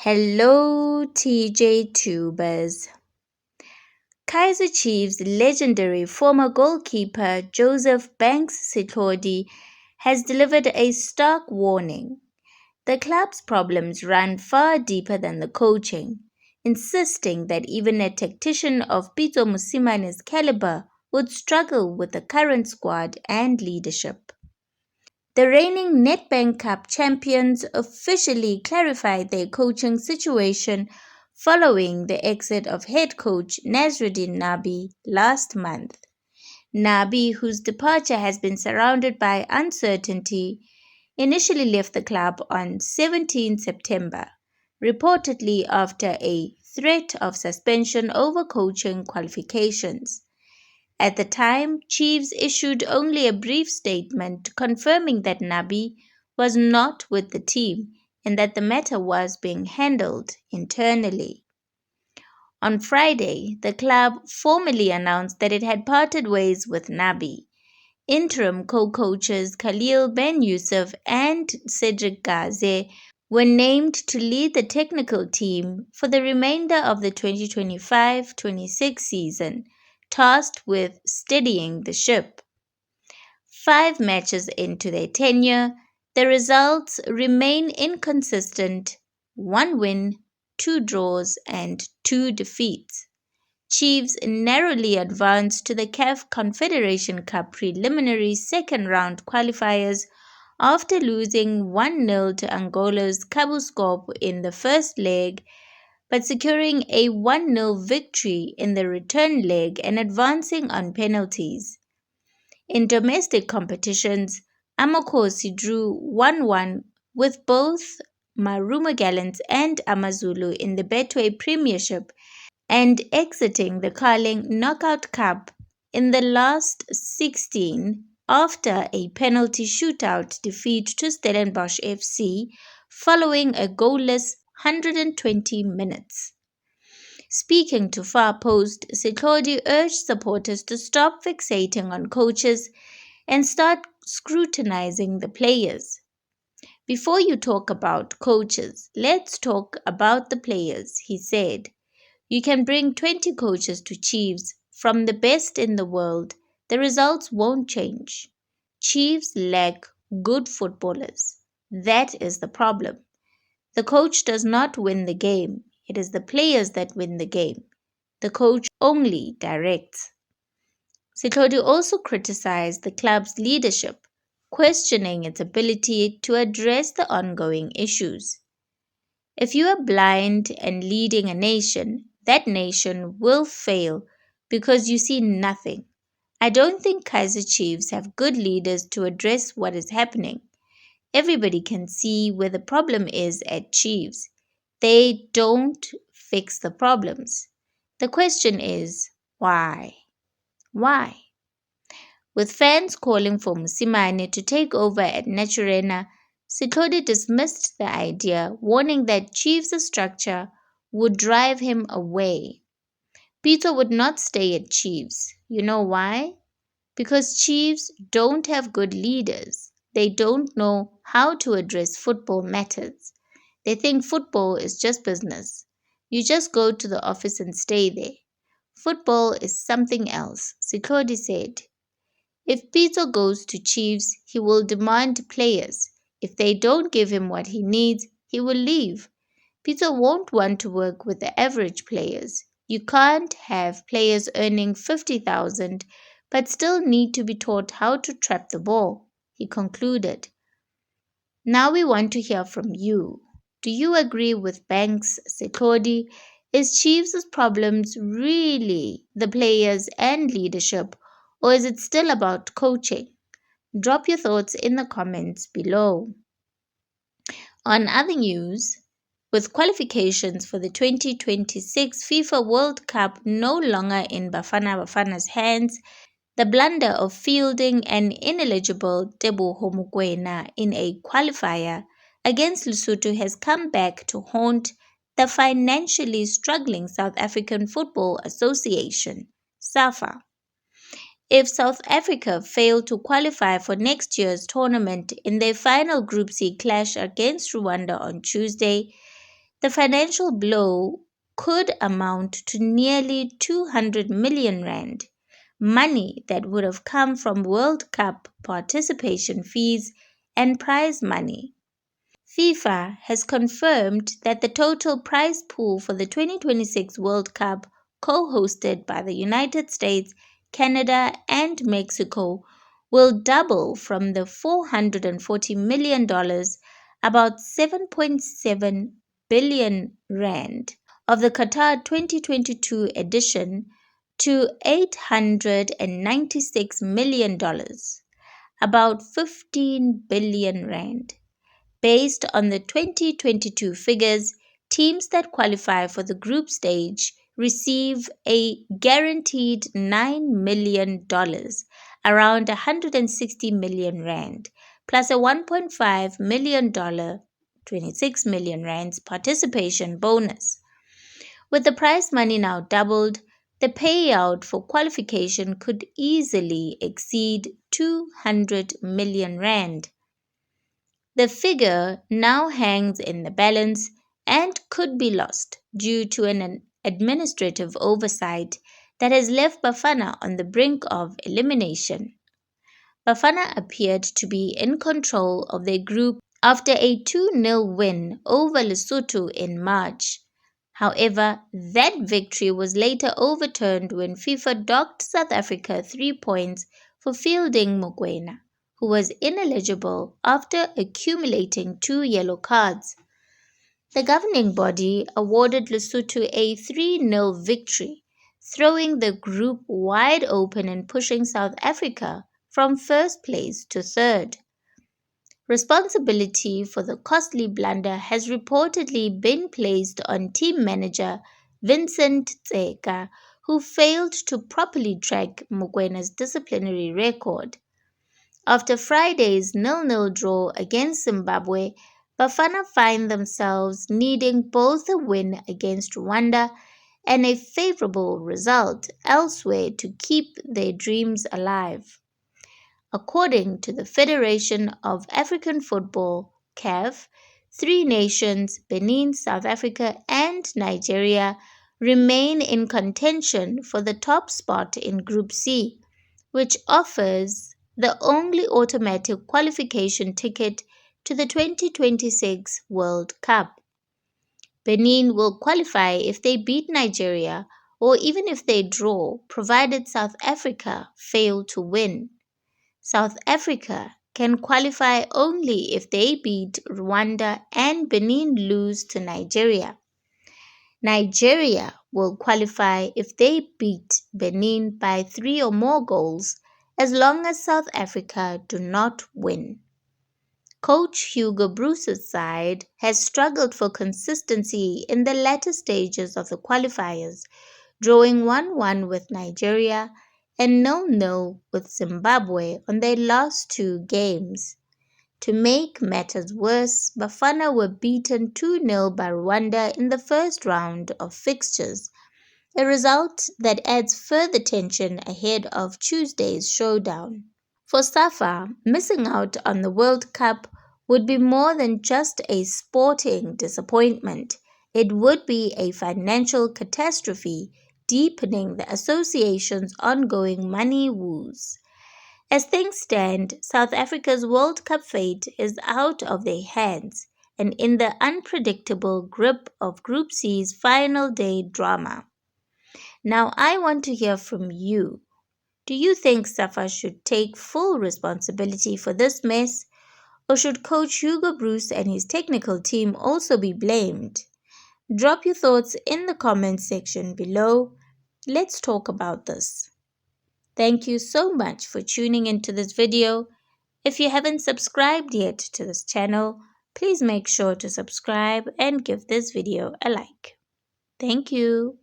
Hello, TJ Tubers. Kaizer Chiefs legendary former goalkeeper Joseph Banks Setlhodi has delivered a stark warning. The club's problems run far deeper than the coaching, insisting that even a tactician of Pitso Mosimane's caliber would struggle with the current squad and leadership. The reigning Nedbank Cup champions officially clarified their coaching situation following the exit of head coach Nasruddin Nabi last month. Nabi, whose departure has been surrounded by uncertainty, initially left the club on 17 September, reportedly after a threat of suspension over coaching qualifications. At the time, Chiefs issued only a brief statement confirming that Nabi was not with the team and that the matter was being handled internally. On Friday, the club formally announced that it had parted ways with Nabi. Interim co-coaches Khalil Ben Yusuf and Cedric Gaze were named to lead the technical team for the remainder of the 2025-26 season, tasked with steadying the ship. 5 matches into their tenure, the results remain inconsistent: 1 win, 2 draws, and 2 defeats. Chiefs narrowly advanced to the CAF Confederation Cup preliminary second-round qualifiers after losing 1-0 to Angola's Cabo Scope in the first leg, but securing a 1-0 victory in the return leg and advancing on penalties. In domestic competitions, Amakhosi drew 1-1 with both Marumo Gallants and Amazulu in the Betway Premiership and exiting the Carling Knockout Cup in the last 16 after a penalty shootout defeat to Stellenbosch FC following a goalless 120 minutes. Speaking to Far Post, Setlhodi urged supporters to stop fixating on coaches and start scrutinizing the players. Before you talk about coaches, let's talk about the players, he said. You can bring 20 coaches to Chiefs from the best in the world. The results won't change. Chiefs lack good footballers. That is the problem. The coach does not win the game. It is the players that win the game. The coach only directs. Setlhodi also criticized the club's leadership, questioning its ability to address the ongoing issues. If you are blind and leading a nation, that nation will fail because you see nothing. I don't think Kaizer Chiefs have good leaders to address what is happening. Everybody can see where the problem is at Chiefs. They don't fix the problems. The question is, why? Why? With fans calling for Mosimane to take over at Naturena, Setlhodi dismissed the idea, warning that Chiefs' structure would drive him away. Pitso would not stay at Chiefs. You know why? Because Chiefs don't have good leaders. They don't know how to address football matters. They think football is just business. You just go to the office and stay there. Football is something else, Setlhodi said. If Pitso goes to Chiefs, he will demand players. If they don't give him what he needs, he will leave. Pitso won't want to work with the average players. You can't have players earning 50,000 but still need to be taught how to trap the ball, he concluded. Now we want to hear from you. Do you agree with Banks Setlhodi? Is Chiefs' problems really the players and leadership, or is it still about coaching? Drop your thoughts in the comments below. On other news, with qualifications for the 2026 FIFA World Cup no longer in Bafana's hands, the blunder of fielding an ineligible Teboho Mokoena in a qualifier against Lesotho has come back to haunt the financially struggling South African Football Association, SAFA. If South Africa fail to qualify for next year's tournament in their final Group C clash against Rwanda on Tuesday, The financial blow could amount to nearly 200 million rand, money that would have come from World Cup participation fees and prize money. FIFA has confirmed that the total prize pool for the 2026 World Cup, co-hosted by the United States, Canada, and Mexico, will double from the $440 million, about 7.7 billion rand, of the Qatar 2022 edition to $896 million, about 15 billion rand. Based on the 2022 figures, teams that qualify for the group stage receive a guaranteed $9 million, around 160 million rand, plus a $1.5 million, 26 million rands participation bonus. With the prize money now doubled, the payout for qualification could easily exceed 200 million rand. The figure now hangs in the balance and could be lost due to an administrative oversight that has left Bafana on the brink of elimination. Bafana appeared to be in control of their group after a 2-0 win over Lesotho in March. However, that victory was later overturned when FIFA docked South Africa 3 points for fielding Mokoena, who was ineligible after accumulating 2 yellow cards. The governing body awarded Lesotho a 3-0 victory, throwing the group wide open and pushing South Africa from first place to third. Responsibility for the costly blunder has reportedly been placed on team manager Vincent Tseka, who failed to properly track Mokwena's disciplinary record. After Friday's 0-0 draw against Zimbabwe, Bafana find themselves needing both a win against Rwanda and a favorable result elsewhere to keep their dreams alive. According to the Federation of African Football, CAF, 3 nations, Benin, South Africa, and Nigeria, remain in contention for the top spot in Group C, which offers the only automatic qualification ticket to the 2026 World Cup. Benin will qualify if they beat Nigeria or even if they draw, provided South Africa fail to win. South Africa can qualify only if they beat Rwanda and Benin lose to Nigeria. Nigeria will qualify if they beat Benin by 3 or more goals, as long as South Africa do not win. Coach Hugo Broos's side has struggled for consistency in the latter stages of the qualifiers, drawing 1-1 with Nigeria and 0-0 with Zimbabwe on their last 2 games. To make matters worse, Bafana were beaten 2-0 by Rwanda in the first round of fixtures, a result that adds further tension ahead of Tuesday's showdown. For Safa, missing out on the World Cup would be more than just a sporting disappointment. It would be a financial catastrophe, deepening the association's ongoing money woes. As things stand, South Africa's World Cup fate is out of their hands and in the unpredictable grip of Group C's final day drama. Now I want to hear from you. Do you think Safa should take full responsibility for this mess, or should Coach Hugo Broos and his technical team also be blamed? Drop your thoughts in the comments section below. Let's talk about this. Thank you so much for tuning into this video. If you haven't subscribed yet to this channel, please make sure to subscribe and give this video a like. Thank you.